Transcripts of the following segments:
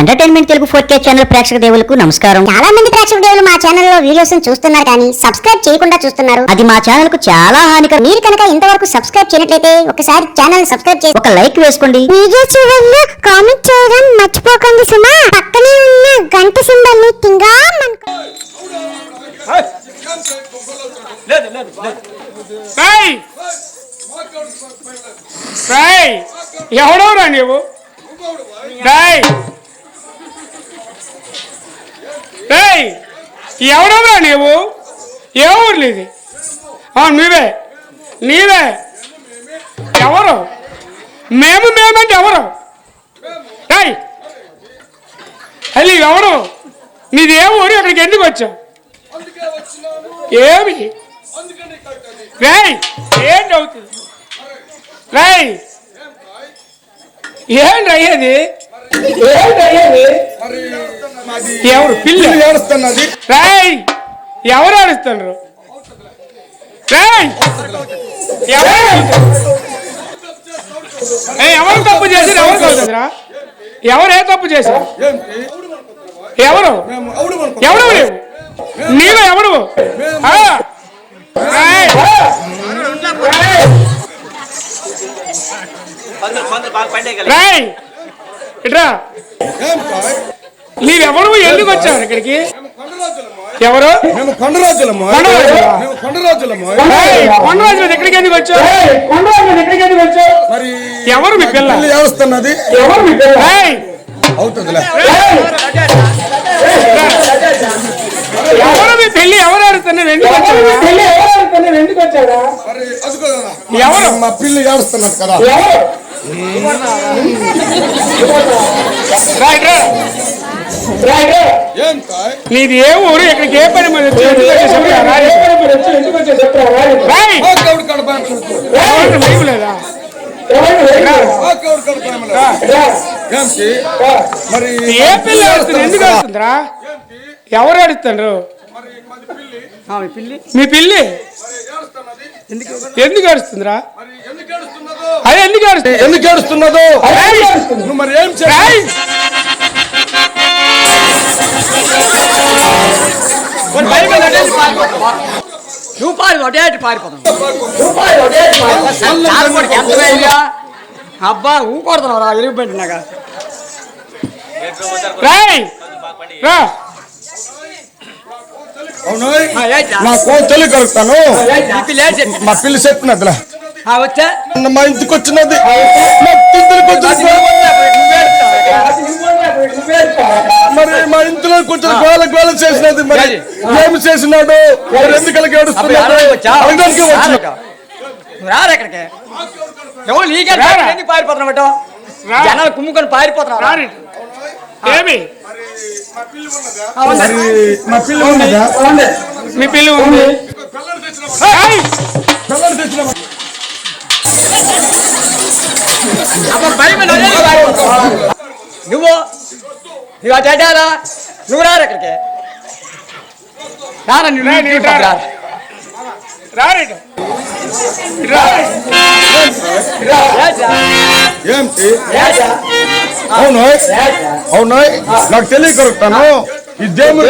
Entertainment Telugu 4K channel ప్రేక్షక దేవులకు నమస్కారం. చాలా మంది ప్రేక్షక దేవులు మా ఛానల్లో వీడియోస్ చూస్తున్నారు కానీ సబ్స్క్రైబ్ చేయకుండా చూస్తున్నారు. అది మా ఛానల్ కు చాలా హానికరం. మీరు కనుక ఇంతవరకు సబ్స్క్రైబ్ చేయనట్లయితే ఒకసారి ఛానల్ సబ్స్క్రైబ్ చేసి ఒక లైక్ వేసుకోండి. వీడియో చివరిలో కామెంట్ చేయడం మర్చిపోకండి సుమా. పక్కనే ఉన్న గంట సింబల్ ని టింగా ఎవడవరా నీవు? ఎవడవరా నీవు? ఏ ఊరు నీది? నీవే ఎవరు? మేమంటే ఎవరు? అది ఎవరు? నీది ఏ ఊరు? అక్కడికి ఎందుకు వచ్చావు? ఏమి ఏంటి అవుతుంది? ఏంటి అయ్యేది? ఎవరు పిల్లి ఏడుస్తున్నది? ఎవరు ఏడుస్తున్నారు? ఎవరు తప్పు చేసి ఎవరు అవుతుందిరా? ఎవరు ఏ తప్పు చేశారు? ఎవరు ఎవరు నీలో ఎవడు? ఇట్రా నీవెవరు? ఎందుకు వచ్చావు ఇక్కడికి? ఎవరు? కొండరాజులు ఎక్కడికి ఎందుకు వచ్చావు? ఎవరు మీ పిల్ల ఏడుస్తున్నది? ఎవరు మీ పెళ్లి? ఎవరు ఆడుతున్నారు? ఎందుకు వచ్చారా? ఎవరు? మా పిల్లి ఏడుస్తున్నారు కదా. నీది ఏ ఊరు? ఇక్కడికి ఏ పని మీద లేదా? ఏ పిల్లి ఆడుతుంది? ఎందుకు ఆడుతుందిరా? ఎవరు ఆడుతున్నారు? మీ పిల్లి ఎందుకు ఏడుస్తుందిరా? అదే ఎందుకు ఏడుస్తున్నదో మరి ఏం చేయాలి? నువ్వు పారిపోతావు. అబ్బా ఊకొడుతున్నావు రా ఎలుగుపెట్టి నాక. నా కోతలు కలుగుతాను. మా పిల్లి చెప్పినదిలా వచ్చా మా ఇంటికి వచ్చినది. మరి మా ఇంట్లో కొంచెం గోల చేసినది. మరి ఏమి చేసినాడు? మరి ఎందుకు ఏడుస్తున్నాడు? రారెక్కడికి ఎవరు నీకే పారిపోతున్నా జనాలు కుమ్ముకొని పారిపోతున్నారు. ఏమి మా పిల్లి ఉన్నదా? మీ పిల్లి ఉంది. నువ్వు అటారా నువ్వు రారెక్కడికి అవును నాకు తెలియకరుతాను. ఈ దేవుడు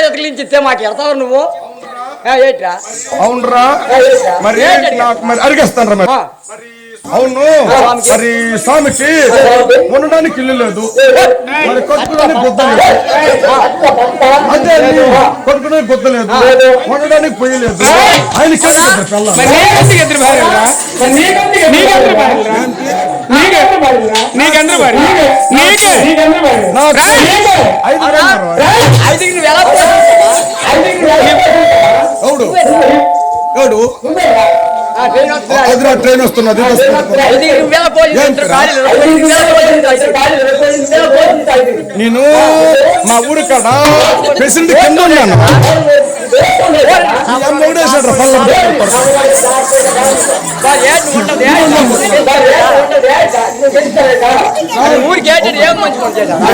ఎదిలించితే మాకు ఎడతావు నువ్వు. అవునరా మరి మరి అడిగేస్తాను రా. అవును మరి స్వామికి ఉండడానికి ఇల్లు లేదు, మరి కొట్టుకోవడానికి బుద్ధ లేదు. అదే కొట్టుకోవడానికి బుద్ధ లేదు, ఉండడానికి పొయ్యి లేదు. ఆయన ట్రైన్ వస్తున్నది. నేను మా ఊరి కాడ ప్రెసిడెంట్ కింద ఉన్నాను. ఎవడేసాడు పళ్ళ ఊరికి ఏంటంటే ఏం మంచి పని చేశావు?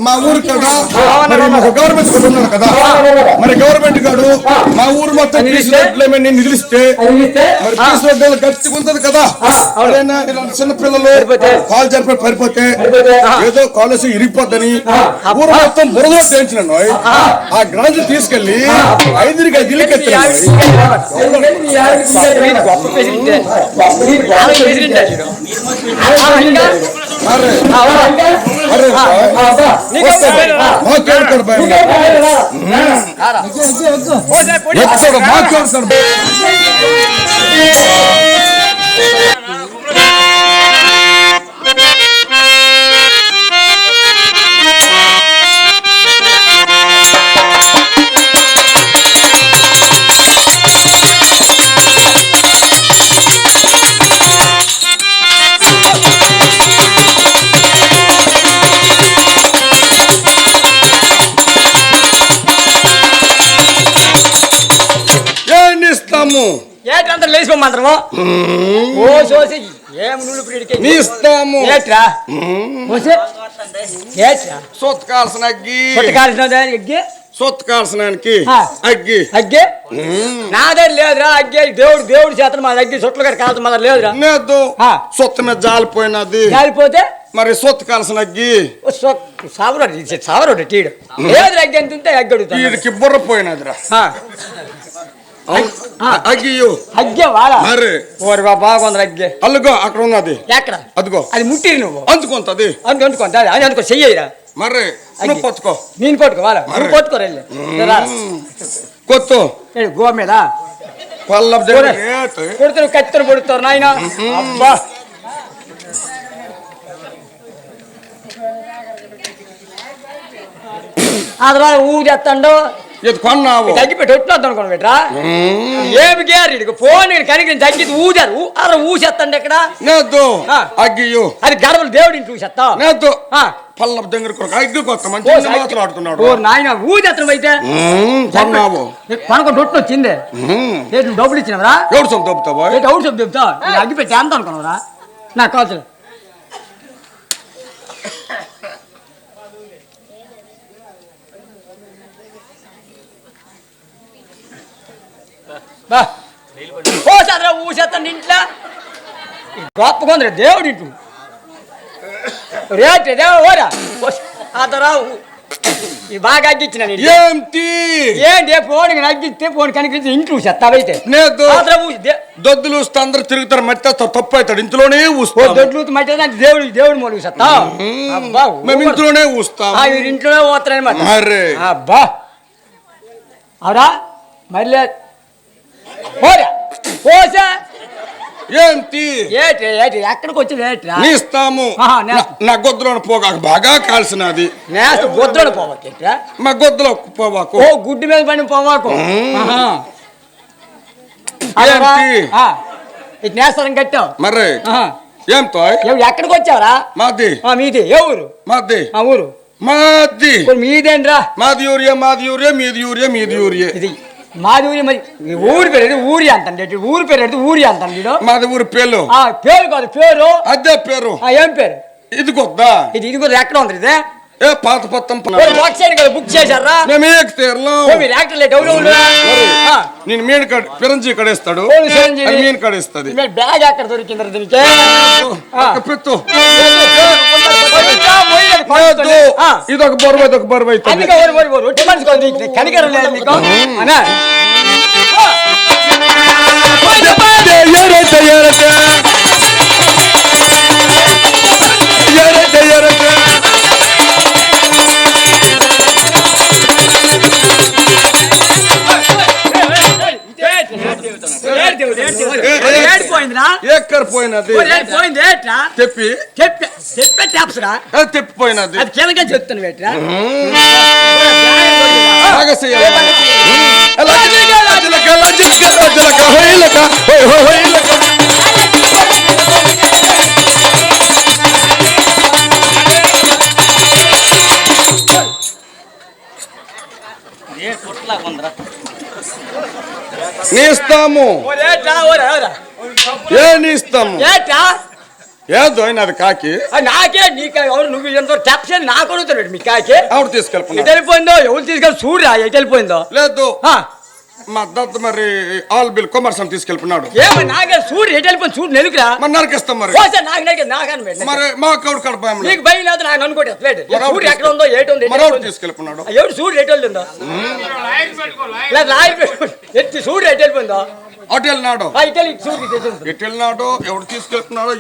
మా ఊరు కదా మరి మాకు గవర్నమెంట్ కూడా ఉన్నాడు కదా మరి గవర్నమెంట్ గాడు మా ఊరు మొత్తం తీసుకుని నిలిస్తే మరి తీసుకుంటే గట్టిగా ఉంటుంది కదా ఎవరైనా ఇలాంటి చిన్న పిల్లలు కాలు జరిపి పడిపోతే ఏదో కాలేజ్ ఇరిగిపోద్దని ఊరు మొత్తం బురదలో చేయించినాను ఆ గ్రాంజ్ తీసుకెళ్లి 5 గిల్లికెత్తి ఏటంతా లేచిపోమంటారు ఓ సోసి ఏం నువ్వు నీ ఇస్తాము ఏట్రా ఏట్రా సొత్తు కాల్సిన అగ్గి కాల్సిన ఎగ్గి సొత్తు కాల్సనానికి అగ్గి అగ్గి నా దగ్గర లేదురా అగ్గి దేవుడు చేత మా దగ్గర సొట్లు గారు కాల్సిన మా దగ్గర లేదురా లేదు సొత్తు మీద జాలిపోయినది జాలిపోతే మరి సొత్తు కాల్సిన అగ్గి సావరోడు టీడు లేదు అగ్గి ఎంత ఉంటే అగ్గి అడుగుతా వీడికి బుర్ర పోయినదిరా అగ్గి అగ్గే వాడా మరి ఓరి బాగుంది అగ్గే అల్లుగో అక్కడ ఉన్నది ఎక్కడ అదిగో అది ముట్టిరి నువ్వు అందుకుంటది అందుకుంటా అది అందుకో చెయ్యరా మరి నువ్వు పట్టుకో నేను పట్టుకోవాలా నువ్వు పట్టుకోరెళ్ళి కొత్తు గో మీద కొడుతారు కత్తిని పొడుతారు నాయన అబ్బా అదరా ఊదేస్తాడు కొన్నావు తగ్గిపెట్టి ఒట్లొద్దు అనుకోండి బెట్రా ఏమి గ్యారెంటీ ఫోన్ కనికరించి తగ్గి ఊదారు అలా ఊసేస్తాండి ఎక్కడ అగ్గియు అది గడవలు దేవుడిని చూసేస్తా పల్ల దగ్గర అగ్గి కొత్త మంచి మాట్లాడుతున్నాడు నాయన ఊదేత్తనం అయితే కొనుక్కొని రొట్టు వచ్చింది నువ్వు డబ్బులు ఇచ్చినవరా ఎవరు సొమ్ము దొబ్బుతావా ఎవరు సొమ్ము చెప్తా అగ్గి పెట్టి ఎంత అనుకున్నావురా నాకు కావచ్చు ఊసేస్తాను ఇంట్లో గొప్ప కొందరు దేవుడు ఇంటు రేట్ ఓరా అతరా ఈ బాగా అగ్గించిన ఏంటి ఫోన్ అగ్గిస్తే ఫోన్ కనిపించి ఇంట్లో చెత్తావైతే దొద్దులు వస్తే అందరు తిరుగుతారు మట్టి తప్పు అవుతాడు ఇంట్లోనే దొడ్లు మట్టి దేవుడు మూడు చెత్తా మేము ఇంట్లోనే ఊస్తాం ఇంట్లోనే పోతారనమాట అబ్బా అవురా మళ్ళీ ఏంటి ఎక్కడికి వచ్చి ఇస్తాము నా గొద్దులో పోగాక బాగా కాల్సినది గొద్దులో పోవాక మా గొద్దులో పోవాకు గుడ్డి మీద పని పోవాకు ఇటు నేస్తారని కట్టావు మరి ఏంతో ఎక్కడికి వచ్చావరా మాది మీది ఏ ఊరు మాది ఊరు మాది మీదేంట్రా మాది యూరియా మీది యూరియా ఇది మాది ఊరి మరి ఊరి పేరు ఊరి అంతండి ఊరి పేరు ఊరి అంతండి మాది ఊరి పేరు పేరు కాదు పేరు అదే పేరు ఏం పేరు ఇది కొద్దా ఇది కూడా ఎక్కడ ఉంది ఇదే పాత పత్తం బుక్ చేశారా నేను మీన్ పిరంజీ కడేస్తాడు మీన్ కడేస్తుంది బ్యాగ్ ఎక్కడ దొరికింది దీనికి ఇది ఒక బరువు ఇది ఒక బరువు అవుతుంది కనికరం లేదు నీకు తెప్పిపోయినది చెప్తాను వేట్రా నీ ఇస్తాము ఏట్రా ఓరా ఓరా ఏ నీ ఇస్తాము ఏట్రా ఏదో అది కాకి నాకే నీకు ఎవరు నువ్వు ఎంతో టెప్షన్ నాకు అడుగుతున్నాడు మీ కాకి ఆవిడ తీసుకెళ్ళిపోయినా ఎటు వెళ్ళిపోయిందో ఎవరు తీసుకెళ్ళి చూడరా ఎటు వెళ్ళిపోయిందో లేదు మా దత్త మరి ఆల్ బిల్ కొమర్సం తీసుకెళ్ళిపోయినాడు ఏమో నాకే చూడు ఎటు వెళ్ళిపోయింది చూడు నెలుకురా మరి నరికిస్తాం మరి నాకు నాకని మరి మా కౌడు కడప నీకు భయం లేదు నాకు అనుకోండి చూడు ఎక్కడ ఉందో ఏటు ఉంది మరి ఆవిడ తీసుకెళ్ళిపోయినాడు ఎవరు చూడు ఎటు వెళ్ళిందో లేదు రాయి పెట్టుకోండి ఎత్తి చూడు ఎటు వెళ్ళిపోయిందో అటు వెళ్ళినాడు ఇటు చూడు ఎటు వెళ్ళినాడు ఎవడు తీసుకెళ్తున్నాడో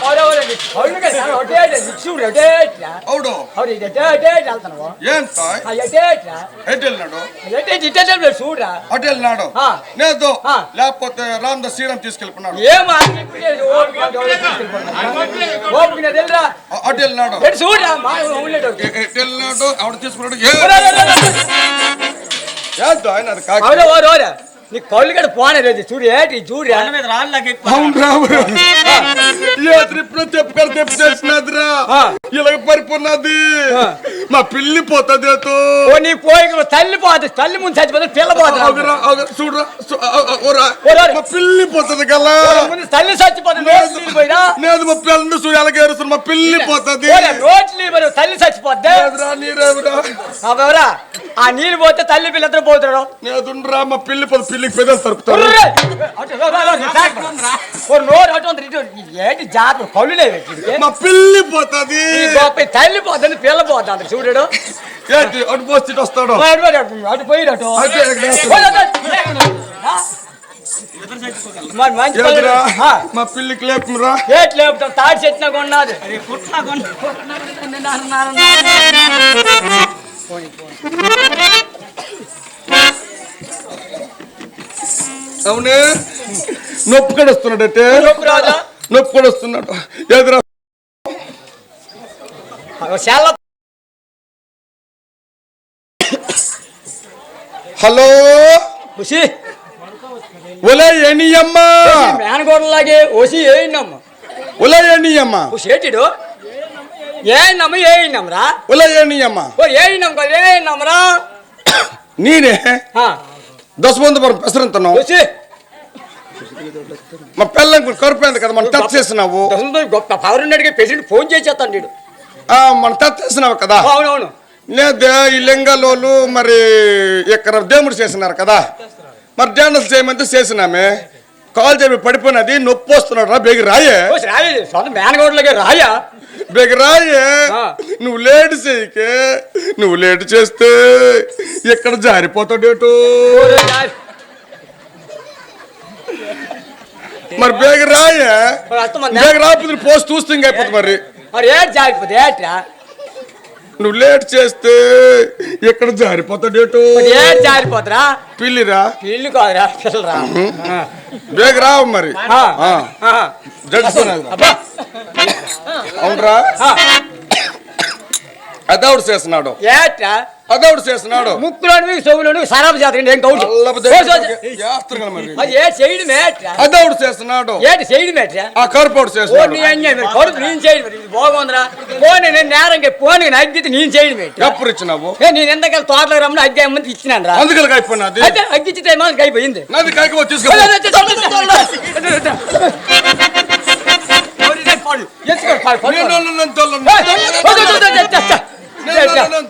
అవుడు ఏం ఎటు వెళ్ళినాడు చూడరా అటు వెళ్ళినాడు లేదు లేకపోతే రామదాస్ శ్రీరామ్ తీసుకెళ్ళిపోయినాడు అటు వెళ్ళినాడు చూడరా ఎటు వెళ్ళినాడు ఎవడు తీసుకున్నాడు ఏదో ఆయన అది కాకి నీ కళ్ళు కూడా పోనేది చూడు ఏంటి చూడు అవును రావు తెప్పు చేసినదిరా ఇలాగ పరిపోన్నది మా పిల్లి పోతుంది నీ పోయి తల్లి పోతుంది తల్లి ముందు చచ్చిపోతుంది పిల్ల పోతుంది చూడరా మా పిల్లి పోతుంది కదా ముందు తల్లి చచ్చిపోతుంది లేదు మా పిల్లని చూడు ఎలాగ ఏరుస్తుంది మా పిల్లి పోతుంది రోడ్లు తల్లి చచ్చిపోద్ది ఎవరా ఆ నీళ్ళు పోతే తల్లి పిల్లతో పోతున్నాడు నేదుండ్రా మా పిల్లి పోతుంది పిల్లికి పెద్దలు తరుపుతారు ఏంటి జాతర కళ్ళు మా పిల్లి పోతుంది తల్లి పోతుంది పిల్ల పోతుంది చూడడు ఏంటి అటు పోస్ట్ వస్తాడు అటు పోయినట్టు మా పిల్లికి లేపురా ఏటి లేపుతాం తాడి చెట్న కొన్నది అవునే నొప్పి కడుస్తున్నాడటే నొప్పి కడుస్తున్నాడు ఎదురా హలో ఒలే ఎనియమ్మ మేనగోడలాగే ఓసి ఏనమ్మ ఒలే ఎనియమ్మ సేటిడు ఏనమ్మ ఏనమ్మరా ఒలే ఎనియమ్మ ఓ ఏనమ్మ ఏనమ్మరా నేనే దశబంధపురం పెసరంతున్నావు మా పిల్లని కరుపోయింది కదా మనం టచ్ చేసినావు గొప్ప పవర్ అడిగే ప్రెసిడెంట్ ఫోన్ చేసేస్తాను నేను మనం టచ్ చేసినావు కదా అవునవును లేదు ఈ లింగాలోలు మరి ఇక్కడ దేవుడు చేసినారు కదా మరి డ్యాన్స్ చేయమంటే చేసినామే కాల్ చెప్పి పడిపోయినది నొప్పి వస్తున్నాడు రా బేగి రాయే మేనగోడలకే రాయా బేగి రాయే నువ్వు లేట్ చేయకే నువ్వు లేట్ చేస్తే ఎక్కడ జారిపోతాడేటో మరి బేగి రాయే బేగి రాకపోతే పోస్ట్ చూస్తే ఇంక అయిపోతుంది మరి ఏం జారిపోతే ఏట్రా నువ్వు లేట్ చేస్తే ఎక్కడ జారిపోతాడేటో ఏం జారిపోతురా పిల్లిరా పిల్లి కాదురా పిల్లరా బేగ రావు మరి అవునరా అదౌడు చేస్తున్నాడు అదౌడు చేస్తున్నాడు ముక్కులోని చెవులోని సరాబు జాతర ఏం కౌడు ఏ చేయడం అదౌడు చేస్తున్నాడు ఏంటి చేయడం ఆ కరుపోడు చేస్తున్నాడు కరుపు నేను చేయడం బాగుందిరా పోనీ నేను నేరంగా పోనీ అగ్గితే నేను చేయడం ఎప్పుడు ఇచ్చినావు నేను ఎంతకాల తోటలో రమ్మని అగ్గి అమ్మని ఇచ్చినాను రా అందుకని అయిపోయినది అయితే అగ్గిచ్చితే ఏమో అయిపోయింది నాది కాకి తీసుకో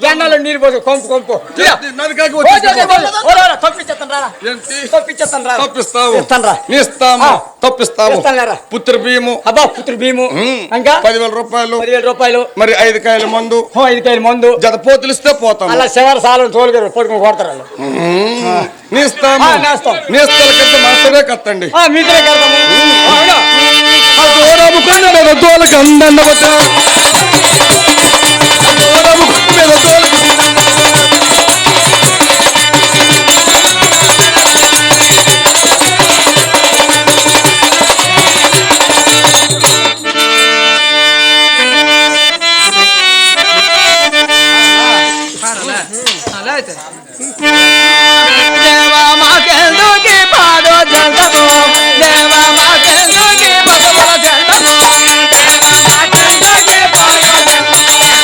జనాలు నీరు పోదు కొంపు కొంపు తప్పిస్తాము పుత్ర బియ్యము అబ్బా పుత్ర బియ్యము ఇంకా 10,000 రూపాయలు మరి 5 కాయల మందు 5 కాయల మందు జత పోతులు ఇస్తే పోతాం అలా శివర సాలను తోలుగారు పడుకుని కొడతారు నీస్తాము నీస్తాల కంటే మాత్రమే కట్టండి మీరే కడతాము దేవా మాకెందుకి పాడో జంటము దేవా మాకెందుకి బతుకుల జంటము దేవా మాకెందుకి పాడో జంటము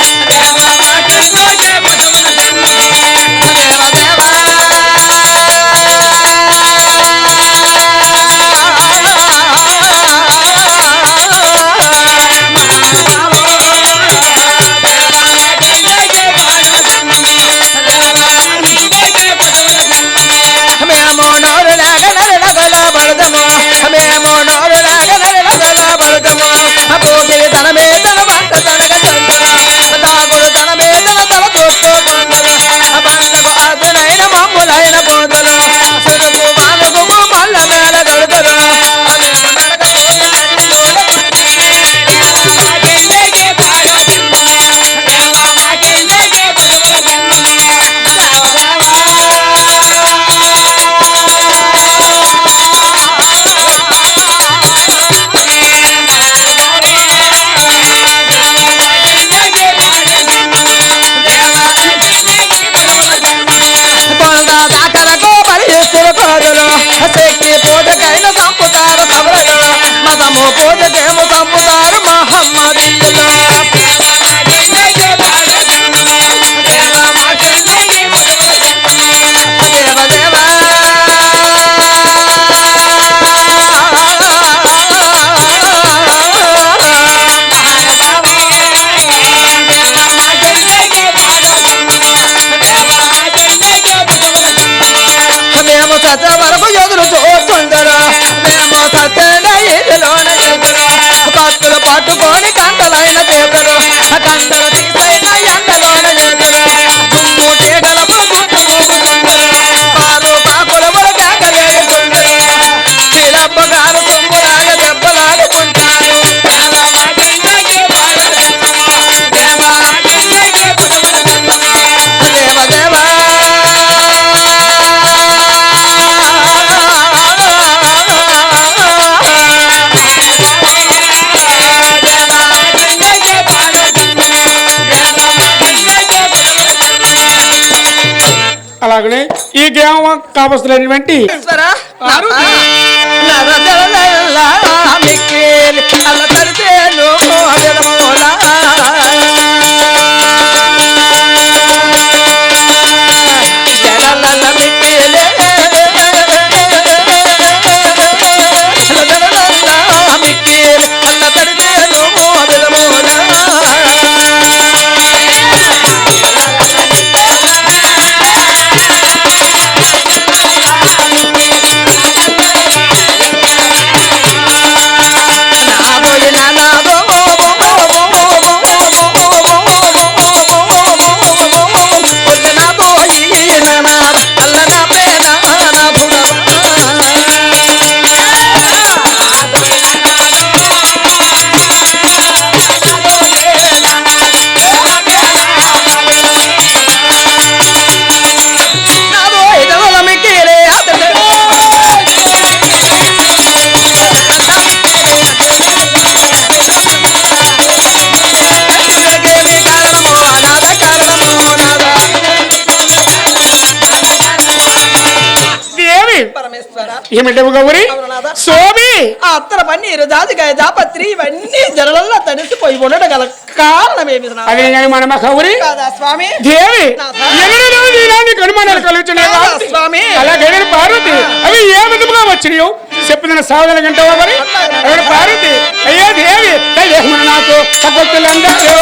అలాగనే ఈ గ్రామ కాపస్తులైనటువంటి ఏమిటవు గౌరి సోమి ఆ అత్తర పన్నీరు జాజికాయ జాపత్రి ఇవన్నీ జలల్లో తడిసిపోయి ఉండడం గల కారణమేమి అదే కానీ మనమ గౌరి కాదా స్వామి దేవి నీలాంటి అనుమానాలు కలుగుతున్నాయి స్వామి అలాగే పార్వతి అవి ఏ విధముగా వచ్చినాయో చెప్పిన సాధన గంటవా మరి పార్వతి అయ్యో దేవి నాకు సపత్తులందరూ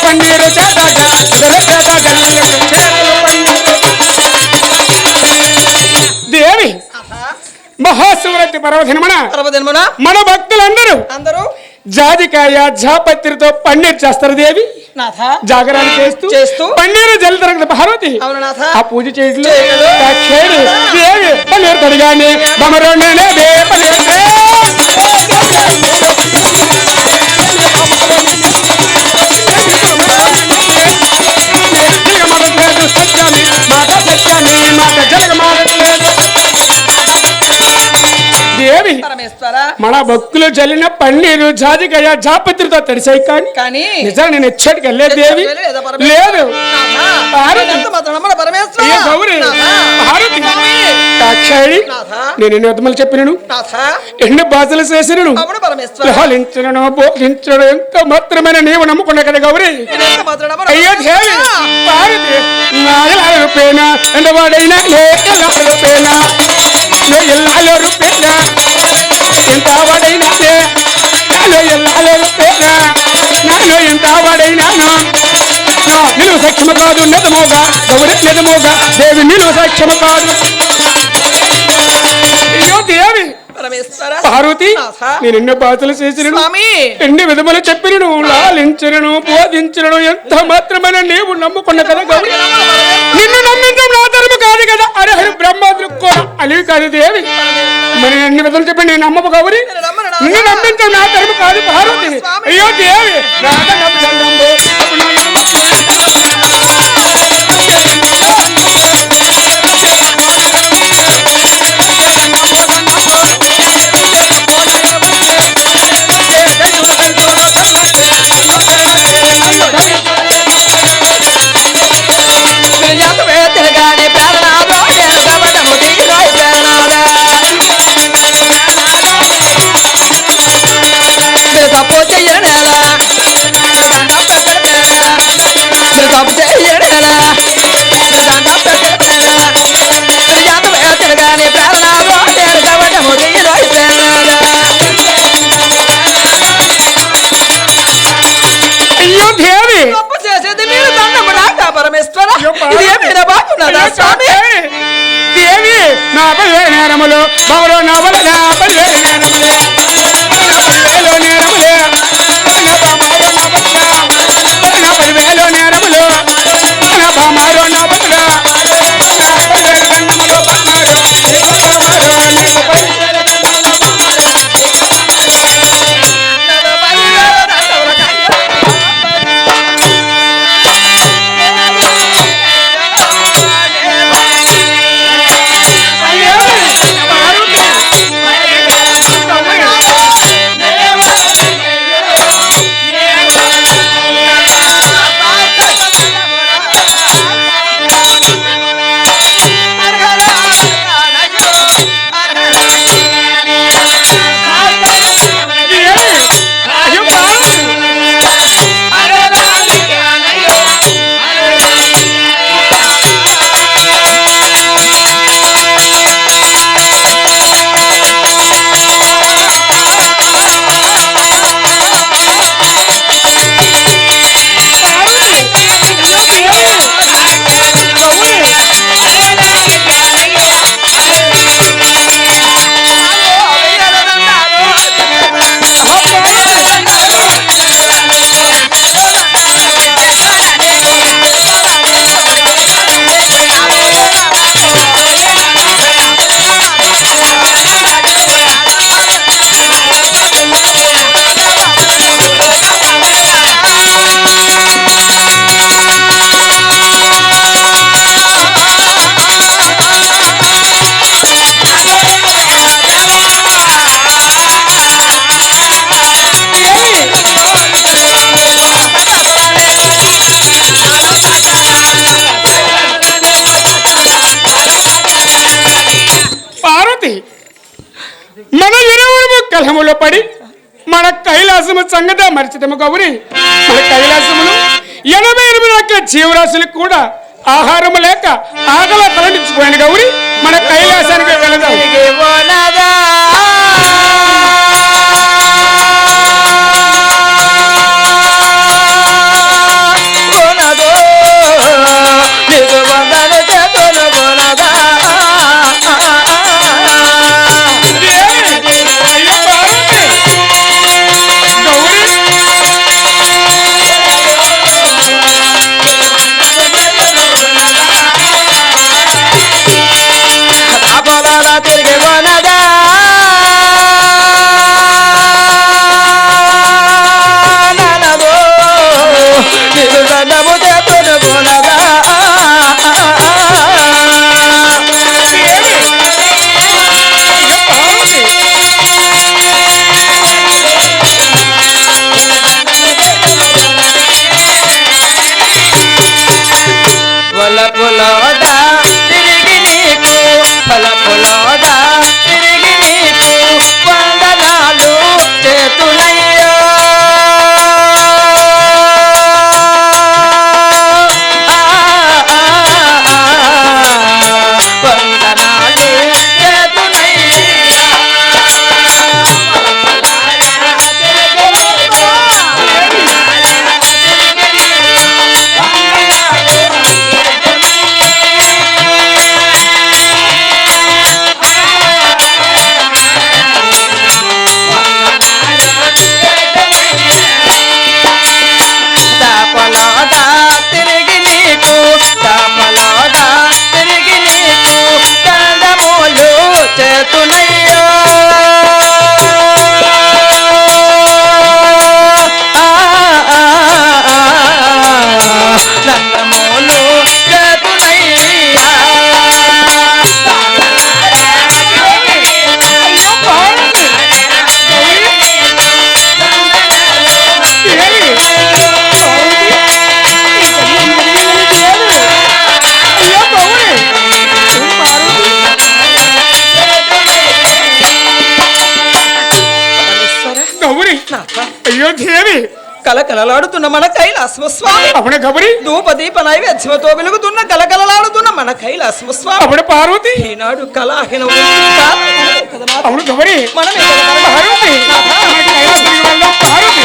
పన్నీరు దేవి మహాశివరాత్రి పర్వదినమున మన భక్తులందరూ జాజికాయ జాపత్రితో పన్నీరు చేస్తారు దేవి జాగరణ చేస్తూ పన్నీరు జల్లుతారు పార్వతి ఆ పూజ చేసి దేవి పన్నీరు తడిగాని బమరోనే దేవి మన భక్తులు జల్లిన పన్నీరు జాజికాయ జాపత్రితో తడిసాయి కానీ నిజంగా నేను ఎచ్చటికి వెళ్ళలేదు దేవి లేదు నేను ఎన్ని అర్థములు చెప్పినను ఎన్ని భాషలు చేసినను లాలించను బోధించడం ఎంత మాత్రమైన నీవు నమ్ముకున్నా కదా గౌరి అయ్యో దేవి భారతి రూపేనా ఎంత వాడైనా రూపేనా రూపేనా ఎంత వాడైనా నాలో ఎంత వాడైనాను నిలువ సక్షమ కాదు నిజమోగా గౌరి నిజమోగా దేవి నిలువ సక్షమ కాదు అయ్యో దేవి పార్వతి నేను ఎన్నో బాధలు చేసినను ఎన్ని విధములు చెప్పినను లాలించను బోధించను ఎంత మాత్రమైన నీవు నమ్ముకున్న కదా గౌరి నిన్ను నమ్మించడం నా ధర్మ కాదు కదా అరే బ్రహ్మాదులకు కూడా అలివి కాదు దేవి మరి ఎన్ని విధములు చెప్పి నేను నమ్మపు గౌరి నిన్ను నమ్మించడం నా ధర్మ కాదు పార్వతి అయ్యో దేవి దేవి నా పదివేల నేరములు బాబులో నా బల నా 10,000 నేరములే 10,000 నేరములే నా 10,000 నేరములు నా బామారో నా బతుల నా 10,000 గండములు దాహములో పడి మన కైలాసము సంగత మరిచితము గౌరి. మన కైలాసములు 88 లక్షల జీవరాశులకు కూడా ఆహారము లేక ఆకలి తలండించిపోయాను గౌరి. మన కైలాసానికి వెళదాం. అయ్యో దేవి, కలకలలాడుతున్న మన కైలాసము స్వామి. అప్పుడే గౌరి ధూప దీప నైవేద్యముతో వెలుగుతున్న కలకలలాడుతున్న మన కైలాసము స్వామి. అప్పుడే పార్వతి ఈనాడు కళాహీన అవును గౌరి మనమే పార్వతి మన కైలాసానికి వెళ్దాం పార్వతి.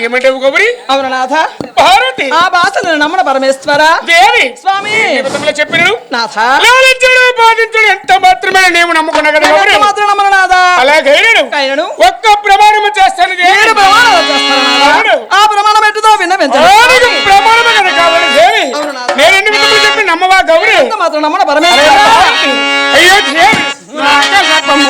ఏమంటావు గౌరి? అవును నాథ. పార్వతి ఆ భాషను నమ్మన పరమేశ్వర దేవి స్వామి నిమిత్తములో చెప్పినను నాథ లాలించడు బాధించడు ఎంత మాత్రమే నేను నమ్ముకున్నా కదా గౌరీ. మాత్రం నమ్మను నాథ అలాగే కైనను ఒక్క ప్రమాణము చేస్తాను దేవి. ఏడు ప్రమాణాలు చేస్తాను నాథ. అవును. ఆ ప్రమాణం ఎట్టుదో విన్నవించండి ఆడికి ప్రమాణమే కదా కావాలి దేవి. అవును నాథ. నేను ఎన్ని విధములు చెప్పి నమ్మవా గౌరీ. ఎంత మాత్రం నమ్మన పరమేశ్వర అయ్యో దేవి నాక శాపము.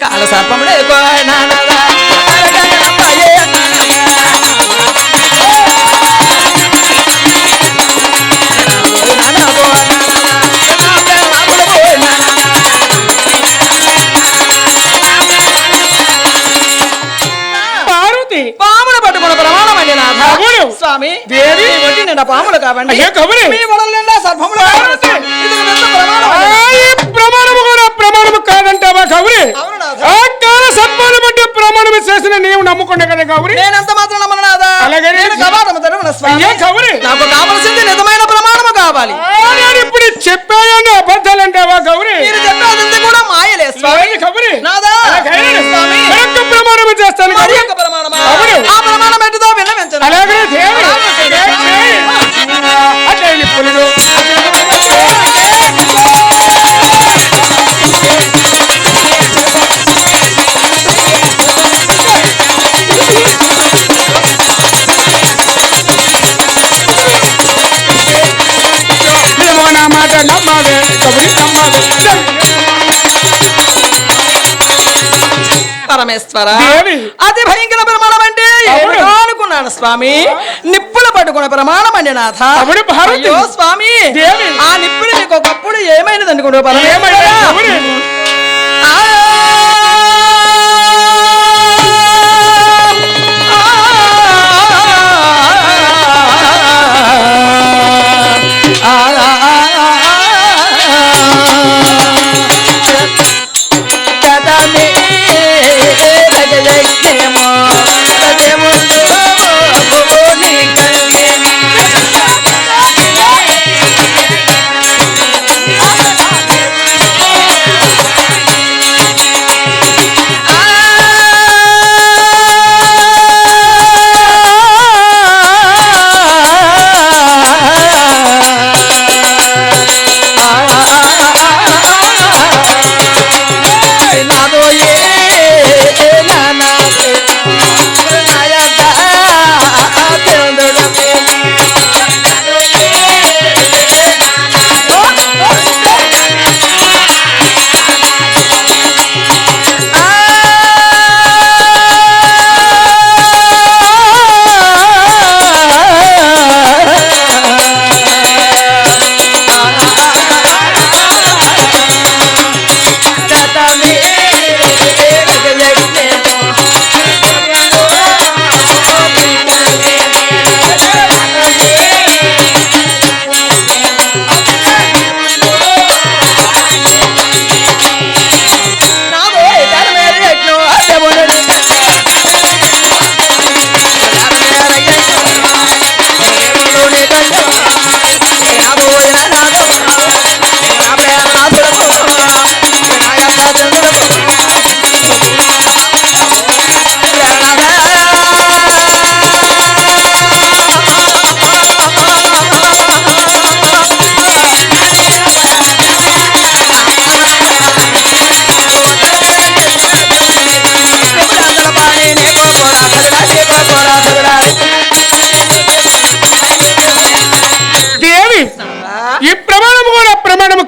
కాల సర్పముడే పార్వతి పామును పట్టుకున్న ప్రమాణం అండి నాథ అవును. స్వామి దేవి. మీ ఒంటి నిండా పాములు కావండి అయ్యో కబురే. మీ ఒడల నిండా సర్పములు కావండి. ఇది ఒక పెద్ద ప్రమాణం అండి. ఈ ప్రమాణము కూడా ప్రమాణము కాదంటావా గౌరీ. అవును నాథ. ఆ కాల సత్మానం అంటే ప్రమాణము చేసిన నీవు నమ్ముకున్నా కదా గౌరీ. నేనెంత మాత్రం నమ్మను నాథ. అలాగే నేను కవాటము తెరవను స్వామి. అయ్యో గౌరీ. నాకు కావలసింది నిజమైన ప్రమాణము కావాలి. నేను ఇప్పుడు చెప్పాయని అబద్ధాలంటావా గౌరీ. మీరు చెప్పేది కూడా మాయలే స్వామి. ఏయ్ గౌరీ. నాథా స్వామి మరొక్క ప్రమాణము చేస్తాను మరి గౌరీ. యొక్క ప్రమాణమా? అవును. ఆ ప్రమాణం ఎట్టుదో విన్నవించండి. అలాగే దేవి. అట్లే నిప్పులు. ఏమో నా మాట నమ్మాలి కబురి నమ్మాలి. పరమేశ్వర దేవి. అతి భయంకర ప్రమాణం అంటే అవును. ఏమిటో అనుకున్నాను స్వామి. నిప్పులు పట్టుకున్న ప్రమాణం అండి నాథ. అవును భారతి. అయ్యో స్వామి దేవి. ఆ నిప్పులు మీకు ఒకప్పుడు ఏమైనది అనుకుంటా ఏమైనా పరమేశ్వర గౌరీ.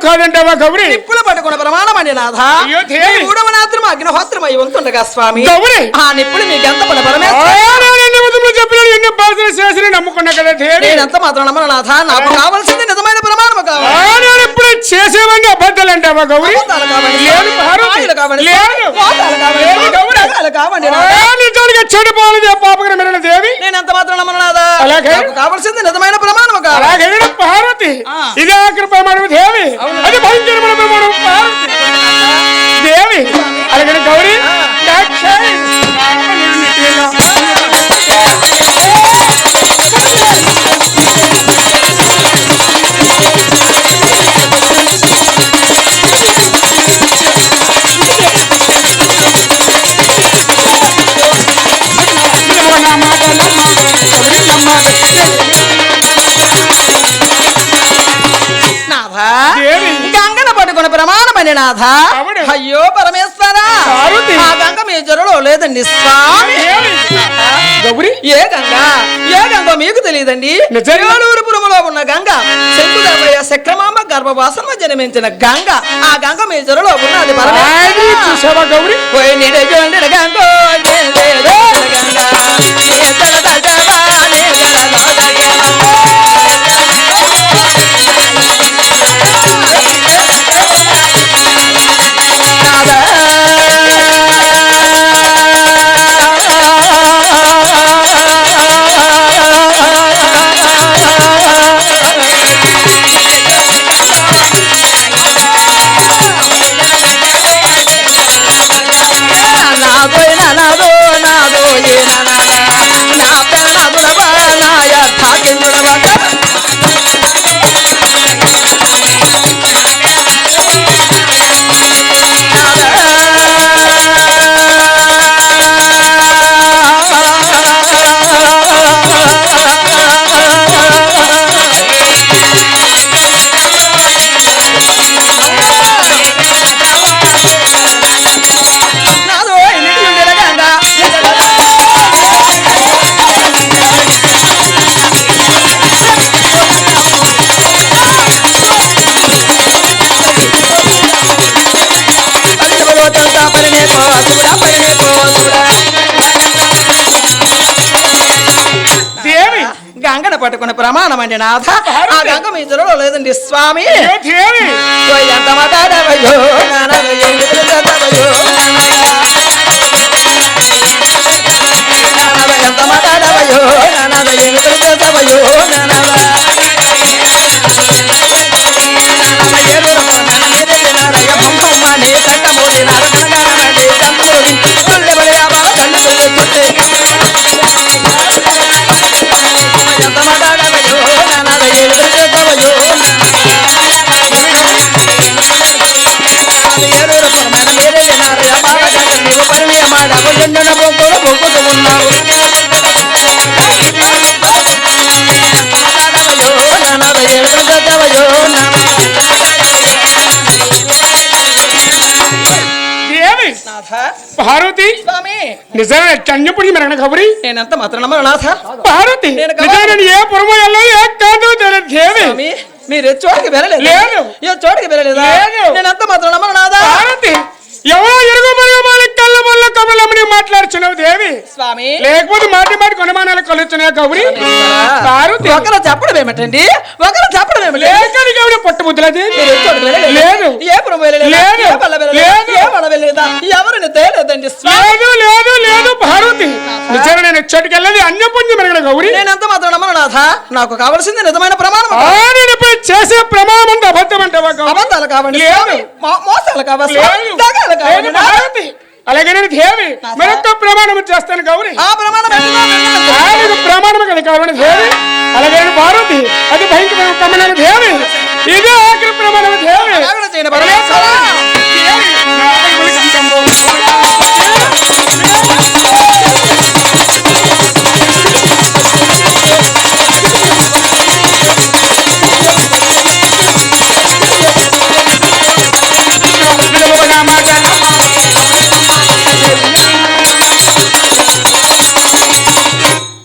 కాదంటావా గౌరీ? నిప్పులు పట్టుకున్న ప్రమాణం అండి నాథ. అయ్యో దేవి. ఈ మూడవ రాత్రి అగ్నిహోత్రం అయి ఉంటుండగా స్వామి గౌరీ. ఆ నిప్పులు మీకెంత పని పరమేశ్వర చెప్పిన ఎన్ని బాధలు చేసి నమ్ముకున్నా కదా దేవి. నేనెంత మాత్రం నమ్మను నాథ. నాకు కావాల్సింది నిజమైన ప్రమాణము కావాలి. ఇప్పుడు చేసేవన్నీ అబద్ధాలు అంటావా గౌరీ? అబద్ధాలు కావాలి. లేదు పార్వతి. మాయలు కావాలి. లేదు. మోసాలు కావాలి. లేదు గౌరీ. దగాలు కావాలి నాథ. నిజానికి చెడిపోవాలి పాపకరమైన దేవి. నేనెంత మాత్రం నమ్మను నాథ. అలాగే. నాకు కావాల్సింది నిజమైన ప్రమాణము కావాలి. అలాగే పార్వతి. ఇదే ఆఖరి ప్రమాణం దేవి. అది భయంకరమైన ప్రమాణం పార్వతి దేవి. అలాగే గౌరీ గంగన పట్టుకున్న ప్రమాణమని నాథ. అయ్యో పరమేశ్వర, ఆ గంగ మీ జరులో లేదండి స్వామి. గౌరీ ఏ గంగ మీకు తెలియదండి. ఏలూరుపురములో ఉన్న గంగ శంకుదేవయ్య చక్రమాంబ గర్భవాసంలో జన్మించిన గంగ. ఆ గంగ మీ జరులో ఉన్నది చూసావా గౌరీ? పోయి నిడజోండిన గంగో గంగన పట్టుకున్న ప్రమాణం అండి నాథ. ఆ గంగ మీ జరులో లేదండి స్వామి. ఎంత మాట్లాడవయ్యో ఎంత మాట్లాడవయ్యో పార్వతి నిజంగా కన్యపుడి మెరగన కబరి నేనంత మాత్రం నమ్మను నాథ. పార్వతి నిజంగా ఏ పురమో ఎల్లో ఏ కాదు దేవి. మీరు చోటికి వెళ్ళలేదు. ఏ చోటికి వెళ్ళలేదా? నేనంత మాత్రం నమ్మను నాథ. పార్వతి ఎవరో ఎరుగు మరియు వాళ్ళ కళ్ళ వల్ల కబుర్లమ్మని మాట్లాడుచున్నావు దేవి స్వామి. లేకపోతే మాటి మాటి కొనమానాలు కలుగుతున్నాయా కబురి? పార్వతి ఒకరు చెప్పడం ఏమిటండి? ఒకరు చెప్పడం ఏమి లేకని గౌరి పట్టు బుద్ధులది లేదు. ఏ పురం వెళ్ళలేదు. లేదు. ఏ వల్ల వెళ్ళలేదు. ఏ వల్ల వెళ్ళలేదా? ఎవరిని తేలేదండి లేదు లేదు లేదు పార్వతి నిజంగా నేను చోటుకి వెళ్ళది అన్యపుణ్యం మెరగన గౌరి. నేనంత మాత్రం నమ్మను నాథ. నాకు కావాల్సింది నిజమైన ప్రమాణం. నేను ఇప్పుడు చేసే ప్రమాణం అంటే అబద్ధం అంటావా? అబద్ధాలు కావండి. మోసాలు కావాలి. అలాగే నేను దేవి మరొక ప్రమాణం చేస్తాను గౌరి. ఆ ప్రమాణం ప్రమాణం కదా కావాలి దేవి. అలాగే పార్వతి అది భయంకరమైన ప్రమాణం దేవి. ఇదే ఆఖరి ప్రమాణం దేవి.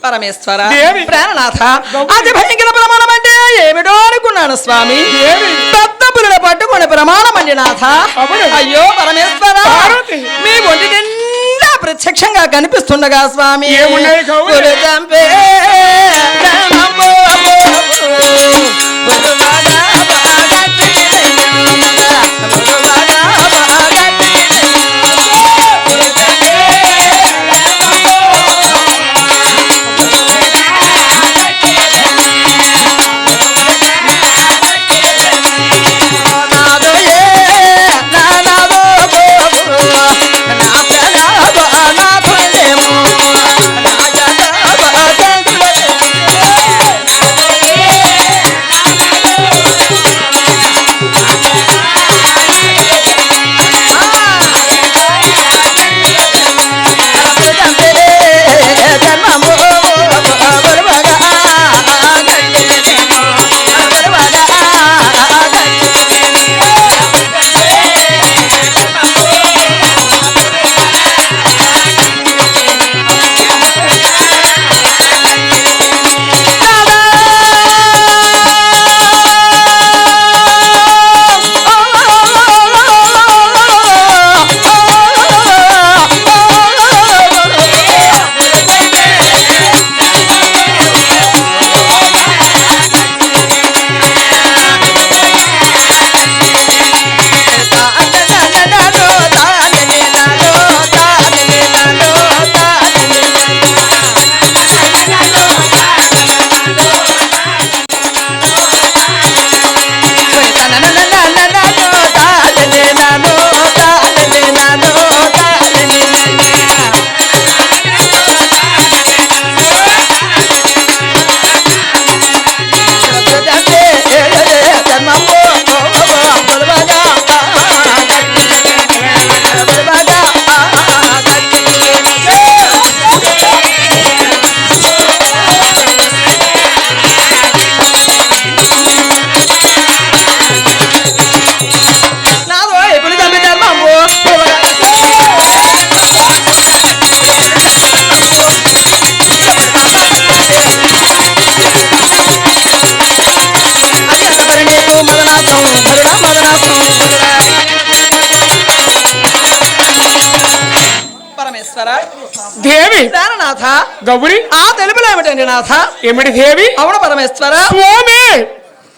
పరమేశ్వర ప్రాణనాథ అతి భయంకర ప్రమాణం అంటే ఏమిటో అనుకున్నాను స్వామి. పెద్ద పులుల పట్టుకున్న అండి నాథ అవును. అయ్యో పరమేశ్వర పార్వతి. మీ ఒంటి నిండా ప్రత్యక్షంగా కనిపిస్తుండగా స్వామి ఏమున్నాయి గౌరీ? గురు చంపే రామమ్మో, గురువాడా బాగట్టి గురువాడా బాగట్టి గురు చంపే నాదోయే నానాదో గోగు నా ప్రణాదో అనాథలేమో నా జగ బాగంతులే పరమేశ్వర దేవి ప్రాణనాథ గౌరి ఆ తెలుపులో ఏమిటండి నాథ ఏమిటి దేవి? అవును పరమేశ్వర స్వామి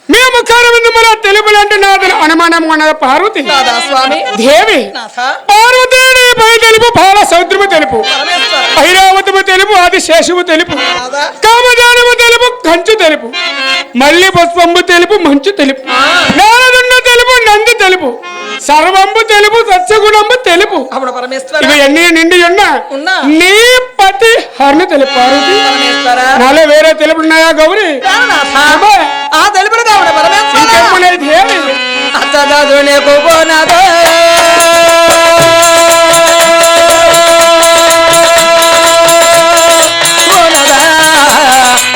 మేము కారమందు మన తెలుపులంటే నాదని అనుమానం ఉన్నది పార్వతి. నాథా స్వామి దేవి నాథ పార్వతి పై తెలుపు పాల సముద్రము తెలుపు, పరమేశ్వర ఐరావతము తెలుపు, ఆది శేషము తెలుపు, నాథా కామదానము తెలుపు, కంచు తెలుపు, మల్లి పుష్పంబు తెలుపు, మంచు తెలుపు, నారదుండు తెలుపు, నంది తెలుపు, సర్వంబు తెలుపు, సత్యగుణంబు తెలుపు. అవును పరమేశ్వర ఇవి ఎన్ని నిండి ఉన్నా నీ పతి హర్ణ తెలుపు పార్వతి. పరమేశ్వర నాలో వేరే తెలుపు ఉన్నాయా గౌరి? ప్రాణనాథ ఆ తెలుపులు కావున పరమేశ్వర ఇంకెప్పుడైతే దేవి అత్తదాదునే పోనాదో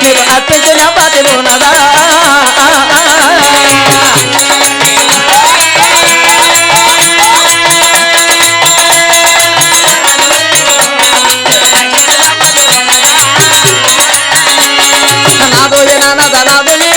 నీకు అర్పించిన పాతిలోనదా నాదోజ నాదనాదుని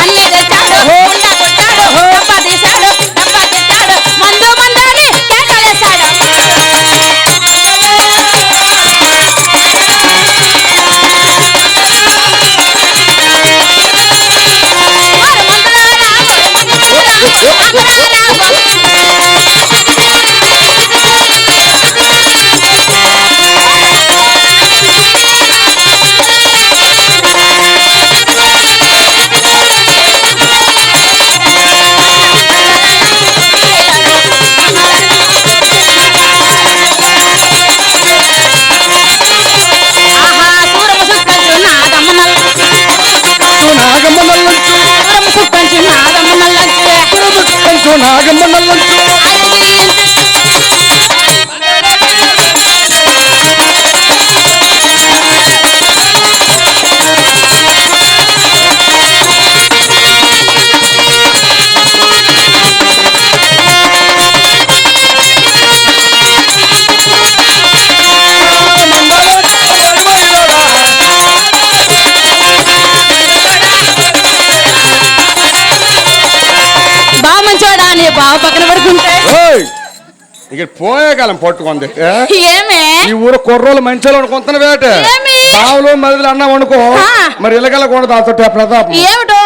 అన్ని తెచ్చాడు ఉండ కొట్టాడు డబ్బా తీశాడు డబ్బా తిట్టాడు మందు మందారి కేకలేశాడు నల్లంచు నాగమ్మ నల్లంచు బావ పక్కన పడుకుంటే ఇక పోయే కాలం పట్టుకుంది ఏమే ఈ ఊరు కుర్రోలు మంచిలో అనుకుంటున్న వేట ఏమి? బావులు మదిలి అన్నం వండుకో మరి ఇళ్ళగల కూడా దాతో ప్రతాపం ఏమిటో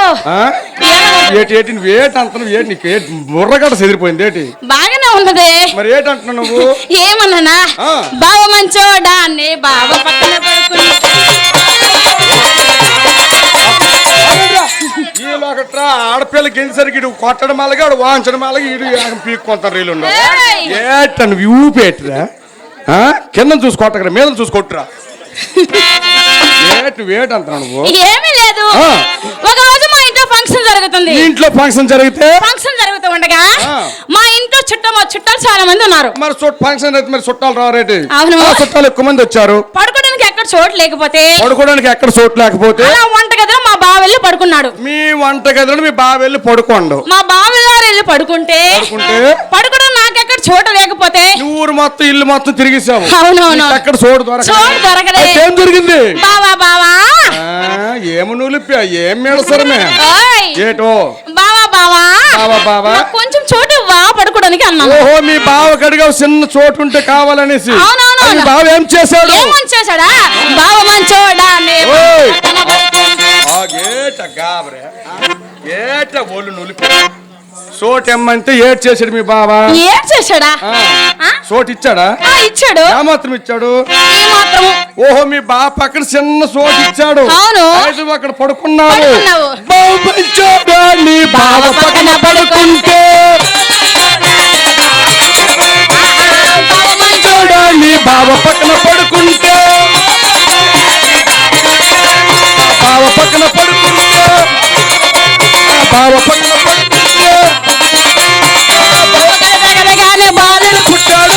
ఏటి వేటి అంటున్నావు ఏటి నీకు ఏటి బుర్రగడ్డ చెదిరిపోయింది ఏటి బాగానే ఉన్నది మరి ఏటి అంటున్నావు నువ్వు ఏమన్నానా బావ మంచోడా అని బావ పక్కన పడుకుని ఆడపిల్ల గెలిసరికి ఇటు కొట్టడం మాలగా ఆడు వాంచడం మాలగా ఇటు పీక్కొంటారు రీలు ఏటను ఊపేట్రా కింద చూసి కొట్టకరా మీద చూసి కొట్టురా వేట అంటున్నావు నువ్వు ఏమీ లేదు ఒక రోజు మా ఇంట్లో ఫంక్షన్ జరుగుతుంది ఇంట్లో ఫంక్షన్ జరిగితే ఫంక్షన్ జరుగుతూ ఉండగా మా ఇంట్లో చుట్టాలు చాలా మంది ఉన్నారు మరి ఫంక్షన్ అయితే మరి చుట్టాలు రారేటి అవును చుట్టాలు ఎక్కువ మంది వచ్చారు పడుకోవడానికి ఎక్కడ చోటు లేకపోతే పడుకోవడానికి ఎక్కడ చోటు లేకపోతే వంటగదిలో మా బావ వెళ్ళి పడుకున్నాడు మీ వంట గదిలో మీ బావ వెళ్ళి పడుకోండు మా బావగారు వెళ్ళి పడుకుంటే పడుకోవడం నాకెక్కడ చోటు లేకపోతే ఊరు మొత్తం ఇల్లు మొత్తం తిరిగిసావు అవునవును అక్కడ చోటు దొరకలేదు ఏం జరిగింది బావా బావా ఏమి నులిపా ఏం మేడసరమే ఏటో బావా బావా బావా బావా కొంచెం చోటు పడుకోవడానికి అన్నాను ఓహో మీ బావ కడిగా చిన్న చోటు ఉంటే కావాలనేసి అవునవును బావ ఏం చేశాడు చేశాడా బావ మంచోడా ఒళ్ళు నులిపి సోటు ఎమ్మంటే ఏడ్ చేశాడు మీ బావా ఏడ్ చేశాడా సోటు ఇచ్చాడా ఇచ్చాడు ఏమాత్రం ఇచ్చాడు ఓహో మీ బావ పక్కన చిన్న సోటు ఇచ్చాడు అవును అక్కడ పడుకున్నావు నీ బావ పక్కన పడుకుంటే నీ బావ పక్కన పడుకుంటే బావ పక్కన పడుకుంటే బావ పక్కన పడుకుంటే బాలను పుట్టాడు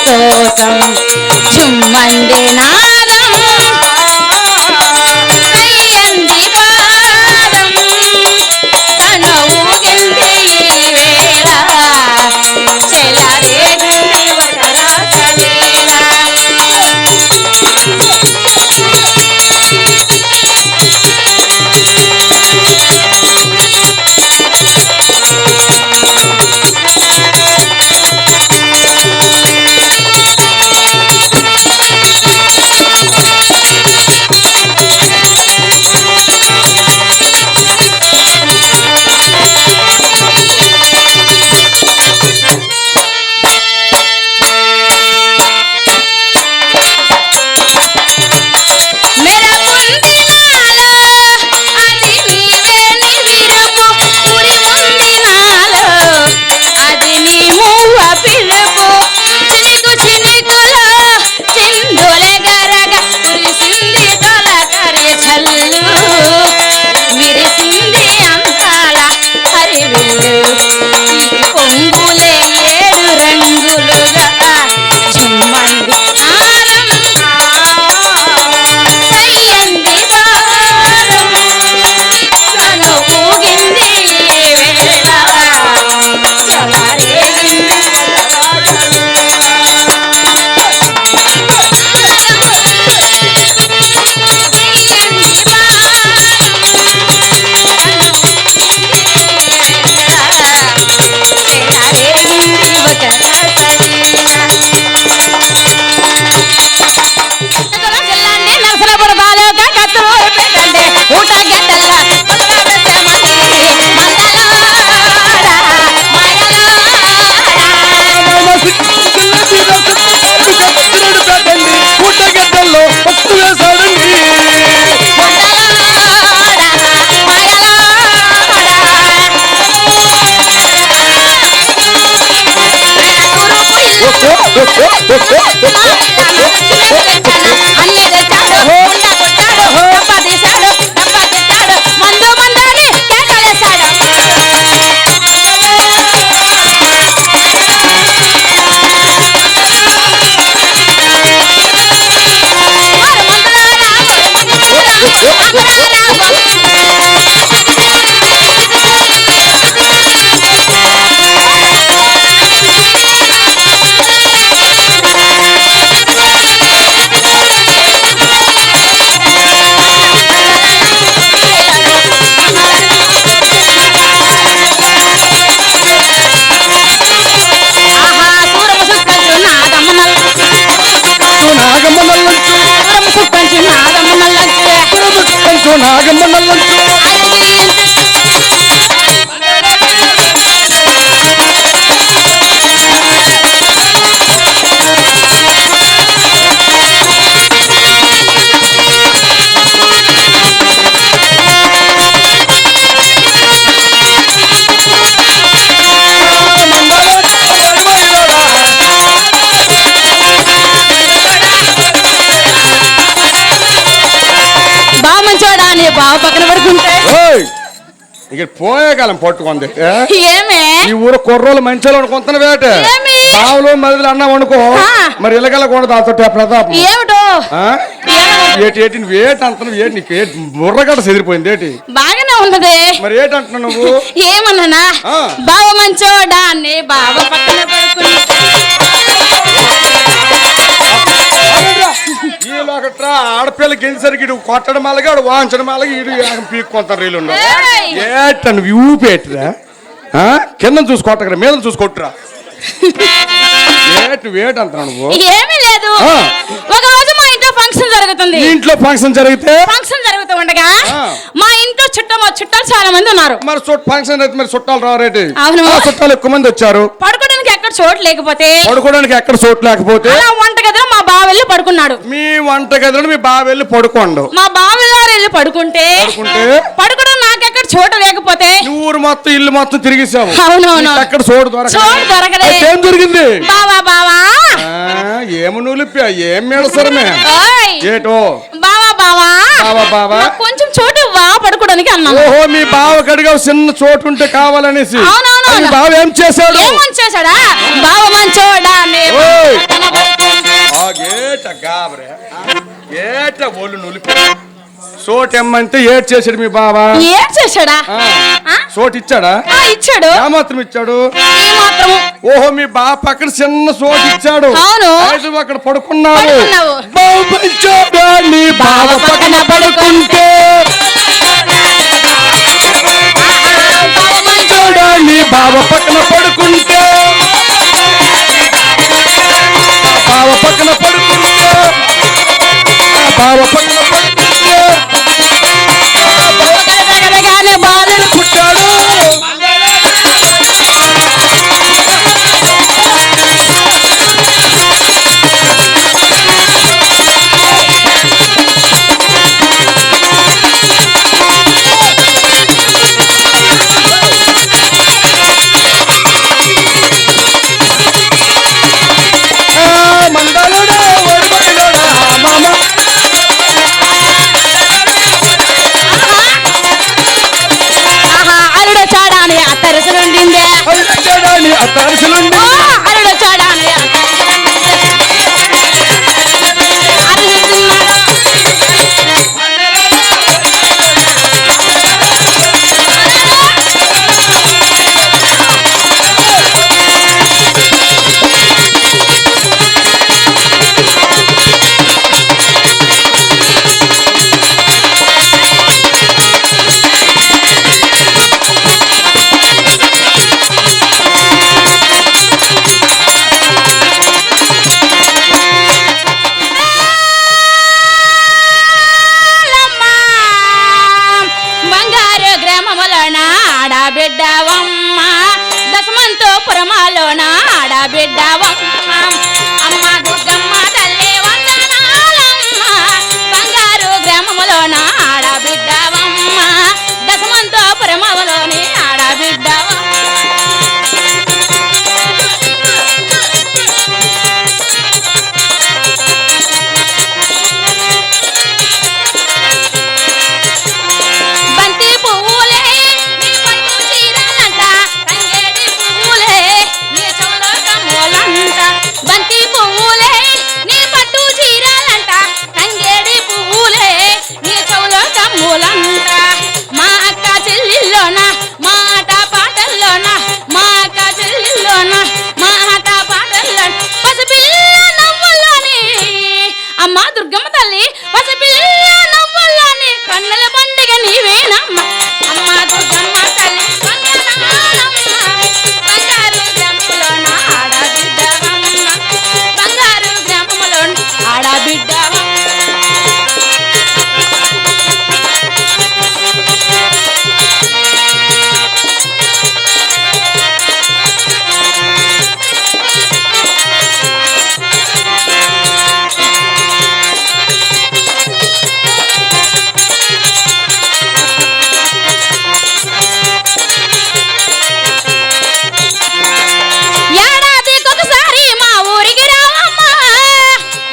కోసం చుమ్మంది నాదం అయ్యంది పాదం తన ఊగింది ఈ వేళ చెలరేగింది ఒక రాసలీల బావ పక్కన పడుకుంటే ఇక పోయే కాలం పట్టుకుంది ఏమే ఈ ఊరు కుర్రోలు మంచిలో అనుకుంటున్న వేట బావులు మదిలి అన్నా వండుకో మరి ఇళ్ళగల కూడా దాంతో ప్రతాపం ఏమిటో ఏటి వేటి అంటున్నావు ఏటి నీకు ఏటి బుర్రగడ్డ చెదిరిపోయింది ఏటి బాగానే ఉన్నది మరి ఏటి అంటున్నావు నువ్వు ఏమన్నా బావ మంచోడా అని బావ పక్కన పడుకుని ఈలోకట్రా ఆడపిల్ల గింజసరికి ఇడు కొట్టడం అలాగే ఆడు వాంచడం అలాగే ఇడు పీక్కొంటారు రీలు ఏటను ఊపేట్రా కింద చూసి కొట్టకరా మీద చూసి కొట్టురా వేట్ అంటున్నావు నువ్వు ఏమీ లేదు ఒక రోజు మా ఇంట్లో ఫంక్షన్ జరుగుతుంది ఇంట్లో ఫంక్షన్ జరిగితే ఫంక్షన్ జరుగుతూ ఉండగా మా ఇంట్లో చుట్టాలు చాలా మంది ఉన్నారు మరి ఫంక్షన్ అయితే మరి చుట్టాలు రారేటి అవును చుట్టాలు ఎక్కువ మంది వచ్చారు పడుకోవడానికి ఎక్కడ చోటు లేకపోతే వంటగదిలో మా బావ వెళ్ళి పడుకున్నాడు మీ వంటగదిలో మీ బావ వెళ్ళి పడుకోండు మా బావగారు వెళ్ళి పడుకుంటే పడుకోవడం నాకెక్కడ చోటు లేకపోతే ఊరు మొత్తం ఇల్లు మొత్తం తిరిగిసావు అవునవును అక్కడ చోటు దొరకలేదు ఏం జరిగింది బావా ఏమి నులిపా ఏం మేడసరమే ఏటో బావ బావా బావా బావా బావా నాకు కొంచెం చోటు ఇవ్వా పడుకోవడానికి అన్నాను. ఓహో మీ బావ కడిగా చిన్న చోటు ఉంటే కావాలనేసి. అవునవును. మీ బావ ఏం చేశాడు? ఏమని చేశాడా? బావ మంచోడా నే ఓయ్. పక్కన పడుకుంటే. ఏట గాబరే ఏట ఒళ్ళు నులిపి చోటు ఎమ్మంటే ఏడ్ చేశాడు మీ బావ. ఏం చేశాడా? ఆ? చోటు ఇచ్చాడా? ఇచ్చాడు. ఏమాత్రం ఇచ్చాడు? ఈ మాత్రం ఓహో మీ బావ పక్కన చిన్న చోటు ఇచ్చాడు. అవును. అయితే అక్కడ పడుకున్నావు. పడుకున్నావు. బావ మంచోడా నీ బావ పక్కన పడుకుంటే మంచోడా నీ బావ పక్కన పడుకుంటే బావ పక్కన పడుకుంటే బావ పక్కన పడుకుంటే తగదగదగానే బాధలు పుట్టాడు. మండలుడా ఒడిబడిలోడా మామ అరుడు చాడాని అత్తరసులుండిందే. చేయడాని అత్తరుసులుండి అరుడు చాడాని బంగారు గ్రామములోన ఆడబిడ్డవమ్మ దశమంతో పురమాలోన ఆడబిడ్డవమ్మ అమ్మ దుర్గమ్మ తల్లి వందనాలమ్మ బంగారు గ్రామములోన ఆడబిడ్డవమ్మ దశమంతో పురమాలోని ఆడబిడ్డవమ్మ. బంతి పువ్వులే నీ పట్టు చీరలంట తంగేడి పువ్వులే నీ చెవులో కమ్ములంట. బంతి పువ్వులే నీ పట్టు చీరలంట తంగేడి పువ్వులే నీ చెవులో కమ్ములంట. మా అక్క చెల్లిల్లోన మా ఆట పాటల్లోన మా అక్క చెల్లిల్లోన మా ఆట పాటల్లో పసిపిల్ల నవ్వుల్లోని అమ్మ దుర్గమ్మ తల్లి పసిపిల్ల నవ్వుల్లోని కన్నుల పండుగ నీవేనమ్మ అమ్మ దుర్గమ్మ తల్లి వందనాలమ్మ బంగారు గ్రామంలోన ఆడబిడ్డవమ్మ బంగారు గ్రామంలోన ఆడబిడ్డవమ్మ. ఏడాదికొకసారి మా ఊరికి రావమ్మ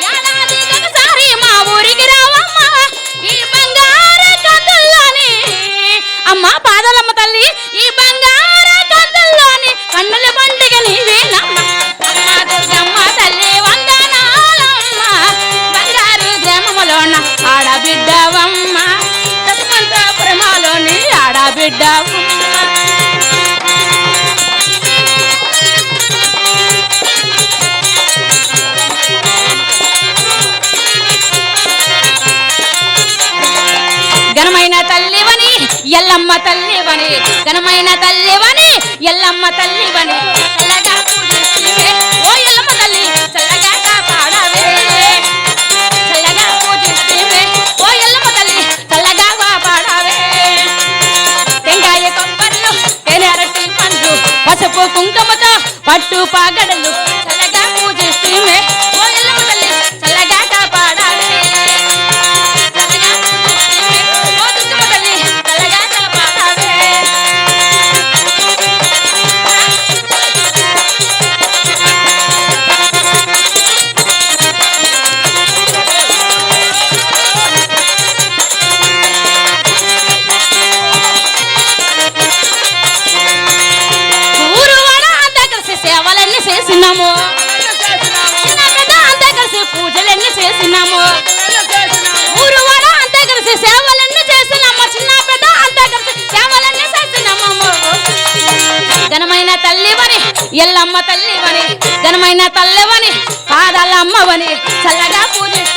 ఏడాదికొకసారి మా ఊరికి రావమ్మ ఈ బంగారు కందుల్లోని అమ్మ పాదాలమ్మ తల్లి ఈ బంగారు కందుల్లోని కన్నుల పండుగ నీవేనమ్మ అమ్మ దుర్గమ్మ తల్లి వందనాలమ్మ బంగారు గ్రామములోన ఆడబిడ్డవమ్మ దశమంతపురమాలోని ఆడబిడ్డవమ్మ. ఘనమైన తల్లివని ఎల్లమ్మ తల్లివని ఘనమైన తల్లివని ఎల్లమ్మ తల్లివని చల్లగా పూజిస్తే ఓ ఎల్లమ్మ తల్లి చల్లగా కాపాడవే చల్లగా పూజిస్తే ఓ ఎల్లమ్మ తల్లి చల్లగా కాపాడవే. టెంకాయ కొబ్బర్లు తేనె అరటి పండ్లు పసుపు కుంకుమతో పట్టు పాగడలు చల్లగా పూజిస్తే ఓ ఎల్లమ్మ తల్లి చల్లగా కాపాడవే చల్లగా పూజిస్తే ఓ దుర్గమ్మ తల్లి చల్లగా కాపాడవే. పాదాల అమ్మ తల్లివని ఘనమైన తల్లెవని పాదాల అమ్మవని చల్లగా పూజిస్తా